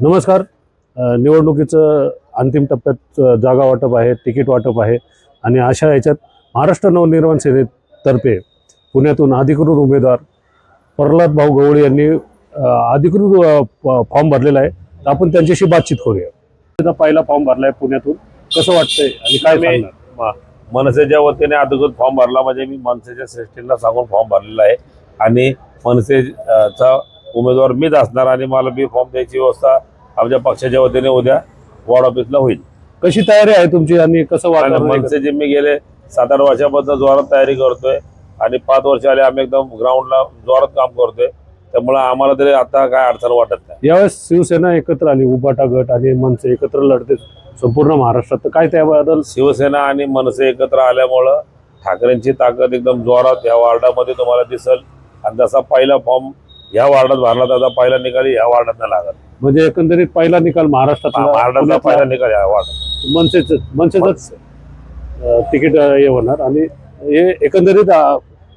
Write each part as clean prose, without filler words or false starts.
नमस्कार. निवडणुकीचं अंतिम टप्प्यात जागा वाटप आहे, तिकीट वाटप आहे आणि अशा ह्याच्यात महाराष्ट्र नवनिर्माण सेनेतर्फे पुण्यातून अधिकृत उमेदवार प्रल्हाद भाऊ गवळी यांनी अधिकृत फॉर्म भरलेला आहे. तर आपण त्यांच्याशी बातचीत करूया. त्याचा पहिला फॉर्म भरलाय पुण्यातून, कसं वाटतंय आणि काय सांगणार? मनसेच्या वतीने अधिकृत फॉर्म भरला म्हणजे मी मनसेच्या श्रेष्ठींना सांगून फॉर्म भरलेला आहे आणि मनसेचा उमेदवार मीच असणार आणि मला बी फॉर्म द्यायची व्यवस्था आमच्या पक्षाच्या वतीने उद्या वॉर्ड ऑफिसला होईल. कशी तयारी आहे तुमची आणि कसं वाटतं? मनसेची मी गेले 7-8 वर्षापासून जोरात तयारी करतोय आणि 5 वर्ष आले आम्ही एकदम ग्राउंडला जोरात काम करतोय, त्यामुळे आम्हाला तरी आता काय अडचण वाटत नाही. यावेळेस शिवसेना एकत्र आली, उबाटा गट आणि मनसे एकत्र लढते संपूर्ण महाराष्ट्रात, तर काय त्याबद्दल? शिवसेना आणि मनसे एकत्र आल्यामुळं ठाकरेंची ताकद एकदम जोरात या वॉर्डामध्ये तुम्हाला दिसल आणि जसा पहिला फॉर्म ह्या वॉर्डात भरला त्याचा पहिला निकाल ह्या वॉर्डात नाही लागत. म्हणजे एकंदरीत पहिला निकाल महाराष्ट्रातला पहिला निकाल ह्या वॉर्डात मनसेच तिकीट हे होणार. आणि हे एकंदरीत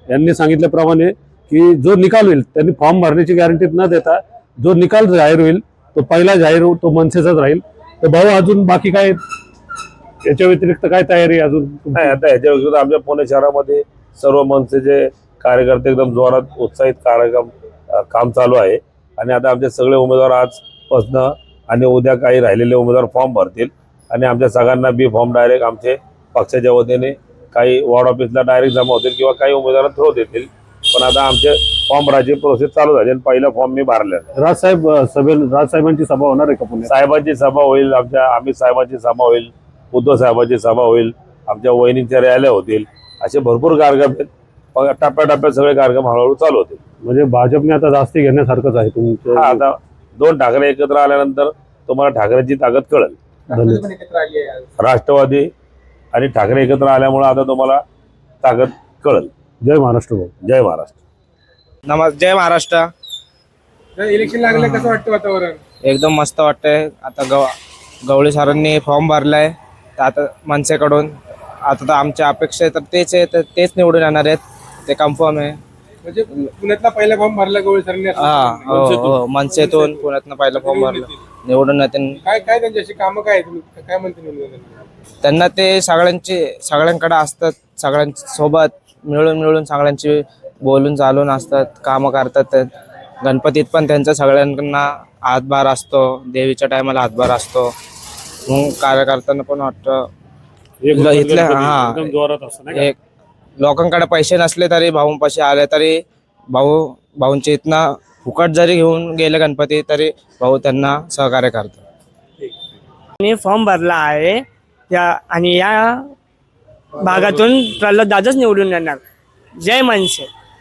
यांनी सांगितल्याप्रमाणे की जो निकाल होईल त्यांनी फॉर्म भरण्याची गॅरंटी न देता जो निकाल जाहीर होईल तो पहिला जाहीर तो मनसेचाच राहील. तर भाऊ अजून बाकी काय याच्या व्यतिरिक्त काय तयारी अजून? नाही, आता ह्याच्या व्यतिरिक्त आमच्या पुणे शहरामध्ये सर्व मनसेचे कार्यकर्ते एकदम जोरात उत्साहित काम चालू आहे आणि आता आमचे सगळे उमेदवार आजपासनं आणि उद्या काही राहिलेले उमेदवार फॉर्म भरतील आणि आमच्या सगळ्यांना बी फॉर्म डायरेक्ट आमचे पक्षाच्या वतीने काही वॉर्ड ऑफिसला डायरेक्ट जमा होतील किंवा काही उमेदवारांना थ्रू देतील. पण आता आमचे फॉर्म भरायची प्रोसेस चालू झाली आणि पहिला फॉर्म मी भरले. राजसाहेबांची सभा होणार आहे का पुण्यात? साहेबांची सभा होईल, आमच्या अमित साहेबांची सभा होईल, उद्धव साहेबांची सभा होईल, आमच्या वहिनींच्या रॅल्या होतील, असे भरपूर कार्यक्रम आहेत. टप्प्याटप्प्यात सगळे कार्यक्रम हळूहळू चालू होते. म्हणजे भाजपने आता जास्ती घेण्यासारखंच आहे तुमचं? आता 2 ठाकरे एकत्र आल्यानंतर तुम्हाला ठाकरेंची ताकद कळेल. राष्ट्रवादी आणि ठाकरे एकत्र आल्यामुळे आता तुम्हाला ताकद कळेल. जय महाराष्ट्र भाऊ. जय महाराष्ट्र. जय महाराष्ट्र. इलेक्शन लागले कसं वाटतं वातावरण? एकदम मस्त वाटतंय. आता गवळी सरांनी फॉर्म भरलाय तर आता मनसेकडून आता तर आमच्या अपेक्षा तर तेच आहे, तर तेच निवडून येणार आहेत, ते कन्फर्म आहे. म्हणजे पुण्यातला पहिला फॉर्म भरला गवळी सरांनी? हो, मनसेतून पुण्यातनं पहिला फॉर्म भरला, निवडून येते. काय काय त्यांच्याशी कामं काय काय म्हणते? त्यांना ते सगळ्यांकडे असतात, सगळ्यांसोबत मिळून सगळ्यांची बोलून चालून असतात, कामं करतात. गणपतीत पण त्यांचा सगळ्यांना हातभार असतो, देवीच्या टायमाला हातभार असतो. मग कार्यकर्त्यांना पण वाटतं एक लोकांकडे पैसे नसले तरी भाऊंपाशी आले तरी भाऊंच्या इथनं फुकट जरी घेऊन गेले गणपती तरी भाऊ त्यांना सहकार्य करतात. मी फॉर्म भरला आहे आणि या भागातून प्रल्हाद दादाच निवडून येणार. जय मनसे.